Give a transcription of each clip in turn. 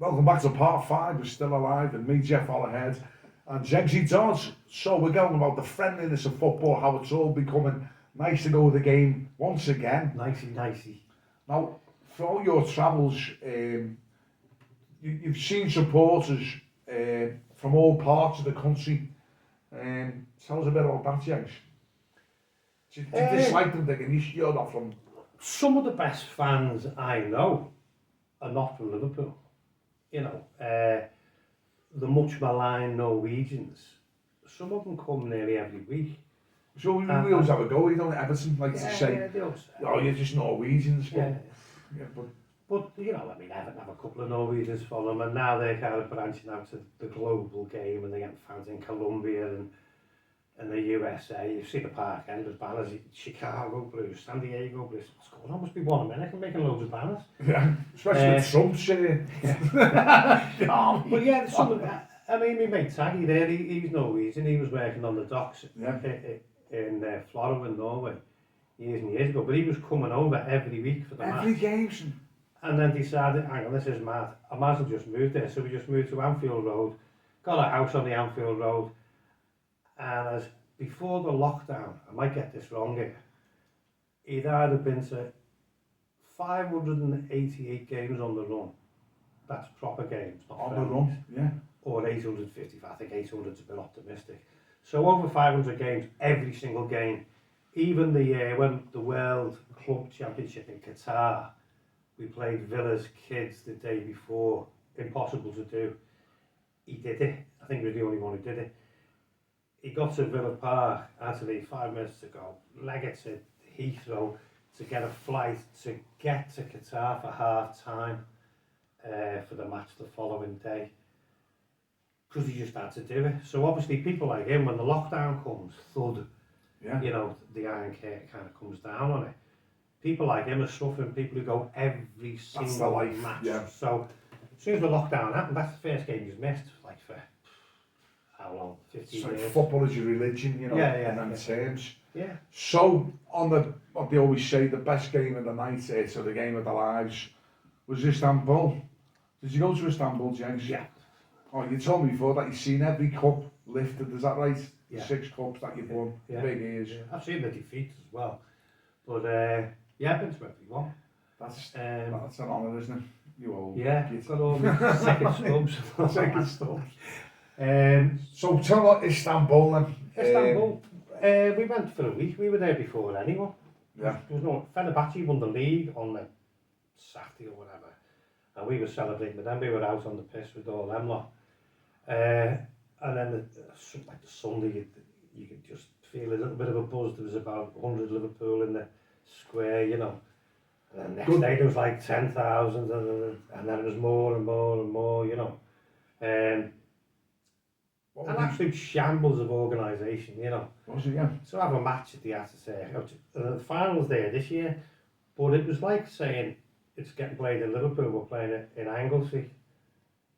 Welcome back to part 5. We're still alive, and me, Jeff Ollerhead, and Jegsy Dodd. So we're going about the friendliness of football, how it's all becoming nice to go to the game once again. Nicey. Now, for all your travels, you've seen supporters from all parts of the country. Tell us a bit about that, Jegs. Do you dislike them thinking you're not from... Some of the best fans I know are not from Liverpool. You know, the much maligned Norwegians, some of them come nearly every week. So we always have a go, you know, Everton like to say, yeah, you're just Norwegians. Yeah. But you know, I mean, Everton have a couple of Norwegians for them, and now they're kind of branching out to the global game, and they get fans in Colombia and the USA. You see the park end with banners, Chicago Blues, San Diego Blues. What's going on? Must be one a minute. I'm making loads of banners. Yeah, especially with Trump sitting yeah. But yeah, I mean, my mate Taggy there, he's Norwegian. He was working on the docks in Florida in Norway years and years ago. But he was coming over every week for the match. Every game. And then decided, hang on, this is mad. I might as well just move there. So we just moved to Anfield Road, got a house on the Anfield Road. And as before the lockdown, I might get this wrong here, he'd either been to 588 games on the run. That's proper games, not on friendlies. the run, yeah. Or 850, I think 800's a bit optimistic. So over 500 games, every single game. Even the when the World Club Championship in Qatar, we played Villa's kids the day before. Impossible to do. He did it. I think he was the only one who did it. He got to Villa Park, had to leave 5 minutes to go, leg it to Heathrow to get a flight to get to Qatar for half time for the match the following day. Because he just had to do it. So obviously people like him, when the lockdown comes, thud, you know, the iron curtain kind of comes down on it. People like him are suffering, people who go every single match. Yeah. So as soon as the lockdown happened, that's the first game he's missed, like for how long? 50 years. Like football is your religion, you know, in them terms. Yeah. So, on the, what they always say, the best game of the night, so the game of their lives, was Istanbul. Did you go to Istanbul, James? Yeah. Oh, you told me before that you've seen every cup lifted, is that right? Yeah. 6 cups that you've won, big ears. Yeah. I've seen the defeats as well. But, yeah, I've been to every one. That's an honour, isn't it? You old it's got all the second stubs. Second stubs. So tell us Istanbul then. Istanbul, we went for a week. We were there before anyone. Yeah. There was no Fenerbahce won the league on the Saturday or whatever, and we were celebrating with them. We were out on the piss with all them lot. And then like the Sunday, you could just feel a little bit of a buzz. There was about 100 Liverpool in the square, you know. And then next day there was like 10,000, and then it was more and more and more, you know. An absolute shambles of organisation, you know. Was it, yeah? So have a match at the the finals there this year, but it was like saying it's getting played in Liverpool, we're playing it in Anglesey.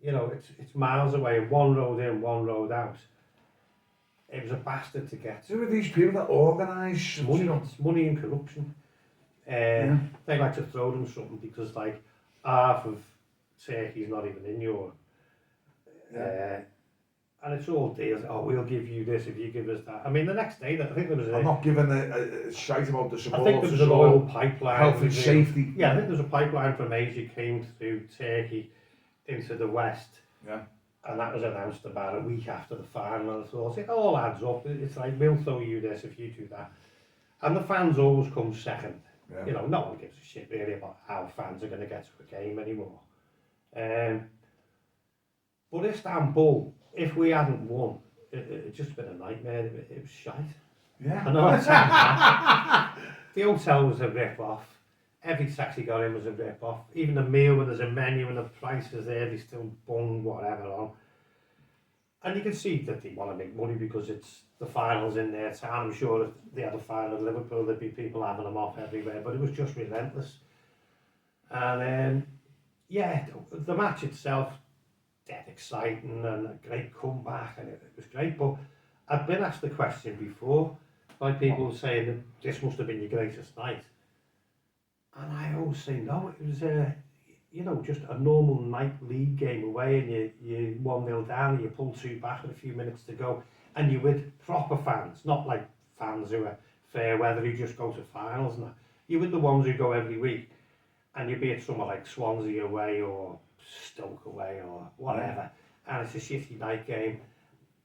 You know, it's miles away, one road in, one road out. It was a bastard to get to. Who are these people that organise? It's money and corruption. They like to throw them something because like half of Turkey's not even in Europe. And it's all deals. Oh, we'll give you this if you give us that. I mean, the next day, I think there was I'm not giving a shite about the supporters. I think there was an oil pipeline. Health and safety. Yeah, I think there was a pipeline from Asia came through Turkey into the West. Yeah. And that was announced about a week after the final. And I thought, it all adds up. It's like, we'll throw you this if you do that. And the fans always come second. Yeah. You know, no one gives a shit really about how fans are going to get to a game anymore. But Istanbul, if we hadn't won, it'd just been a nightmare. It was shite. Yeah. I know that sounds bad. The hotel was a rip-off. Every taxi got in was a rip-off. Even the meal, when there's a menu and the price is there, they still bung whatever on. And you can see that they want to make money because it's the finals in their town. I'm sure if they had a final at Liverpool, there'd be people having them off everywhere, but it was just relentless. And yeah, the match itself, dead exciting and a great comeback, and it was great. But I've been asked the question before by people saying that this must have been your greatest night. And I always say no, it was you know, just a normal night league game away, and you 1-0 down, and you pull 2 back with a few minutes to go, and you're with proper fans, not like fans who are fair weather who just go to finals and that. You're with the ones who go every week, and you'd be at somewhere like Swansea away or Stoke away or whatever, and it's a shifty night game,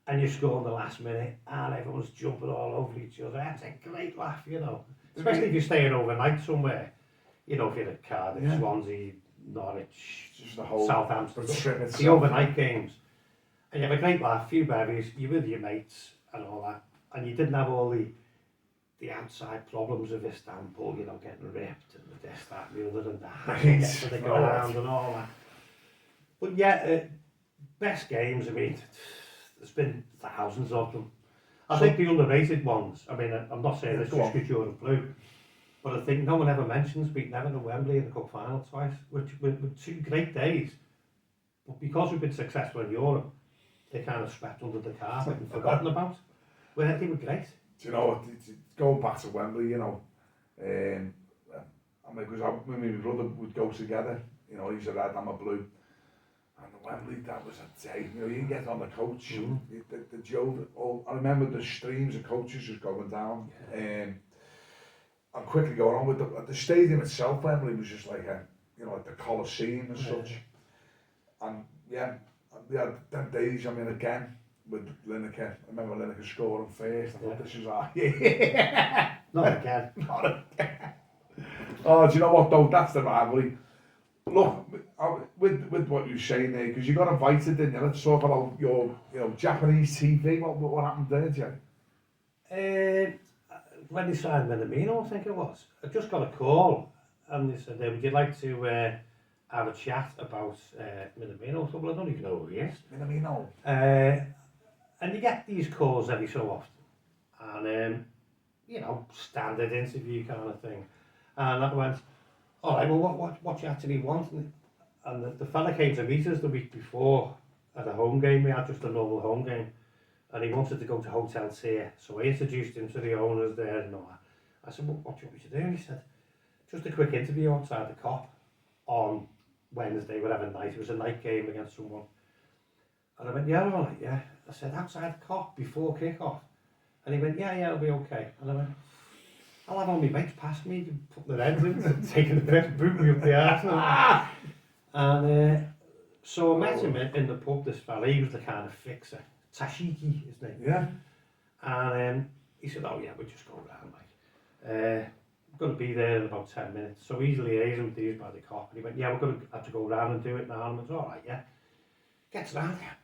and you score in the last minute, and everyone's jumping all over each other. That's a great laugh, you know. Especially if you're staying overnight somewhere, you know, if you're at Cardiff, Swansea, Norwich, Just the whole Southampton, trip the itself. overnight games. And you have a great laugh, few bevies, you're with your mates and all that, and you didn't have all the outside problems of Istanbul, you know, getting ripped and this, that, and the other, and the hassle getting to the ground and all that. But yeah, best games, I mean, there's been thousands of them. I think the underrated ones, I mean, I'm not saying this just because you're a blue, but I think no one ever mentions beating Everton at Wembley in the cup final twice, which were 2 great days. But because we've been successful in Europe, they kind of swept under the carpet and forgotten about. Well, they were great. Do you know what? Going back to Wembley, you know, I mean, because me and my brother would go together. You know, he's a red, I'm a blue. And Wembley, that was a day. You know, you can get on the coach, the Joe. I remember the streams of coaches just going down. And quickly going on with the stadium itself. Wembley was just like you know, like the Colosseum and such. And yeah, we had them days. I mean, again with Lineker. I remember Lineker scoring first. I thought this was our year. Not again. Not again. Oh, do you know what though? That's the rivalry. Look, with what you were saying there, because you got invited, didn't you? Let's talk about your, you know, Japanese TV. What happened there, Jay? When they signed Minamino, I think it was, I just got a call, and they said, would you like to have a chat about Minamino? So, well, I don't even know who he is. Minamino. And you get these calls every so often, and you know, standard interview kind of thing. And I went, all right, well, what do you actually want? And the fella came to meet us the week before at a home game. We had just a normal home game, and he wanted to go to hotels here. So I introduced him to the owners there and all that. I said, well, what do you want me to do? And he said, just a quick interview outside the Cop on Wednesday, whatever night. It was a night game against someone. And I went, yeah, all right, yeah. I said, outside the Cop before kick-off. And he went, yeah, it'll be okay. And I went, I'll have all my mates past me, putting their heads in, taking the piss, booting me up the arse. And so I met him in the pub, this fella. He was the kind of fixer. Tashiki, his name. Yeah. And he said, oh yeah, we'll just go around, like. I'm going to be there in about 10 minutes. So he's liaising with these by the Cop. And he went, yeah, we're going to have to go around and do it now. And I went, all right, yeah. Gets around there.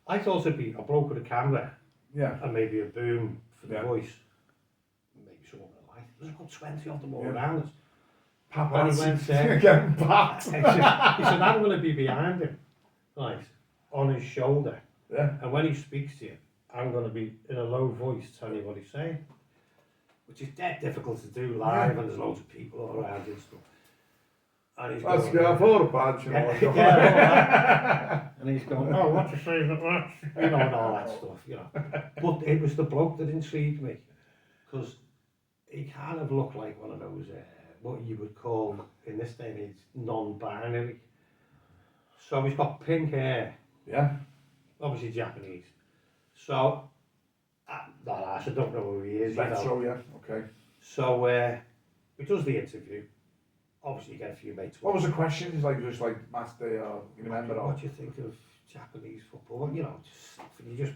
I thought it'd be a bloke with a camera. Yeah. And maybe a boom for the voice. Maybe someone with a light. There's about 20 of them all around us. And he went, getting back. he said, I'm going to be behind him, right, on his shoulder. Yeah. And when he speaks to you, I'm going to be in a low voice telling you what he's saying. Which is dead difficult to do live, and there's loads of people all around you and stuff. And he's That's going, good. I thought about you. And he's going, oh, what's your favourite match? You know, and all that stuff, you know. But it was the bloke that intrigued me, because he kind of looked like one of those, what you would call, in this day and age, non-binary. So he's got pink hair. Yeah. Obviously Japanese. So, I don't know who he is. Retro, yeah, okay. So, he does the interview. Obviously, you get a few mates. What was the question? He's like, just like, Master, you remember what do you think of Japanese football? You know, you just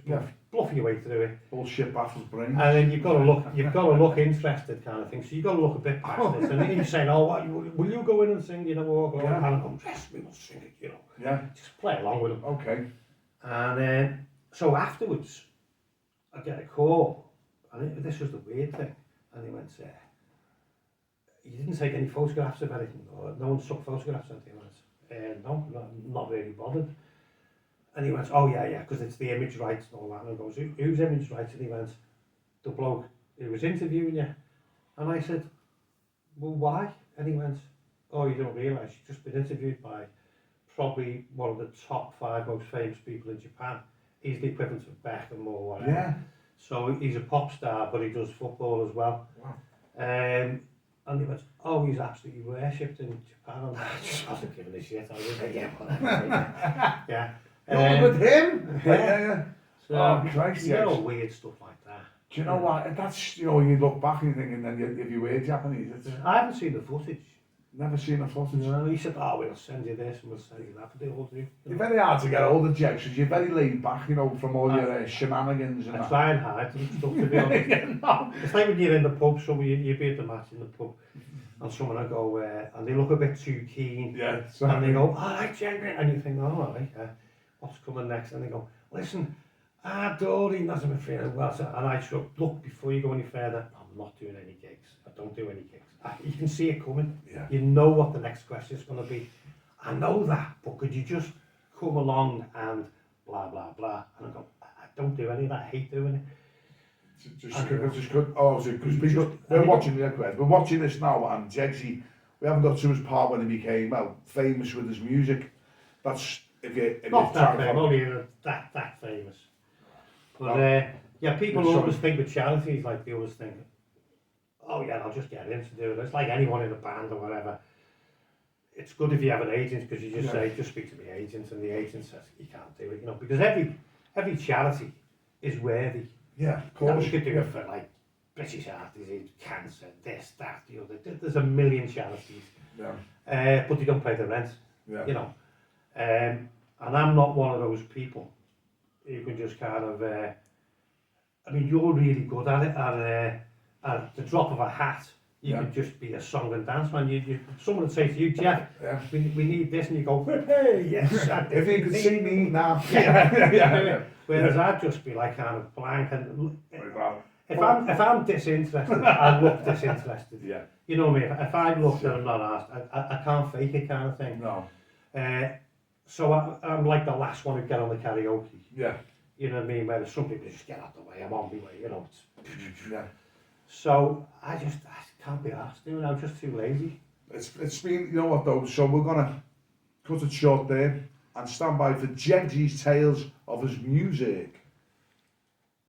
bluff your way through it. Bullshit baffles brains. And then you've got to look interested, kind of thing. So you've got to look a bit past this. And he's saying, oh, will you go in and sing, you know, or and I'm going, yes, we must sing it, you know. Yeah. Just play along with him. Okay. And so afterwards, I get a call, and this was the weird thing. And he went, you didn't take any photographs of anything, or no one took photographs of anything. I went, no, not really bothered. And he went, oh yeah, because it's the image rights and all that. And I goes, whose image rights? And he went, the bloke who was interviewing you. And I said, well, why? And he went, oh, you don't realise, you've just been interviewed by probably one of the top 5 most famous people in Japan. He's the equivalent of Beckham or whatever. Yeah. So he's a pop star, but he does football as well. Wow. And they went, oh, he's absolutely worshipped in Japan. And I just wasn't giving a shit. I was like, yeah, whatever. Yeah. You're with him? Yeah. So, Oh, Christ, you yes. know, weird stuff like that. Do you know what? That's, you know, you look back and you think, and then if you were Japanese, it's I haven't seen the footage. never seen a footage. No, he said, oh, we'll send you this and we'll send you that, but they all do. You're very hard to get hold of, Jegs, because you're very laid back, you know, from all your shenanigans and I that. try and hide some stuff, to be honest. No. It's like when you're in the pub, so you be at the match in the pub, and someone will go, and they look a bit too keen, Yeah, and they go, oh, I like Jegsy, and you think, oh, all right, what's coming next? And they go, listen, Doreen doesn't be feeling well, and I sort of, look, before you go any further, I'm not doing any gigs, I don't do any gigs. You can see it coming, Yeah. you know what the next question is going to be. I know that, but could you just come along and blah, blah, blah, and I go, I don't do any of that, I hate doing it. Just good. Oh, because we're watching we're watching this now, and Jegsy, we haven't got to his part when he became famous with his music. That's if Not that famous, only that famous. But yeah, people always think with charities, like they always think, oh yeah, I'll just get in to do it. It's like anyone in a band or whatever. It's good if you have an agent, because you just say, just speak to the agent, and the agent says you can't do it, you know, because every charity is worthy. Yeah, of course. You could do it for like British Heart Disease, cancer, this, that, the other. There's a million charities. Yeah. But they don't pay the rent. Yeah. You know. And I'm not one of those people who can just kind of. I mean, you're really good at it. At the drop of a hat, you can just be a song and dance man. Someone would say to you, Jeff, we need this, and you go, hey, yes. If you could see me now. Whereas I'd just be like kind of blank, and if Well, I'm disinterested, I look disinterested. Yeah. You know me. If I look and I'm not asked, I can't fake it, kind of thing. No. So I'm like the last one to get on the karaoke. Yeah. You know what I mean? Where some people just get out the way. I'm on my way. You know. Yeah. So I can't be asked doing it. I'm just too lazy. It's been, you know what though, so we're gonna cut it short there and stand by for Jegsy's tales of his music.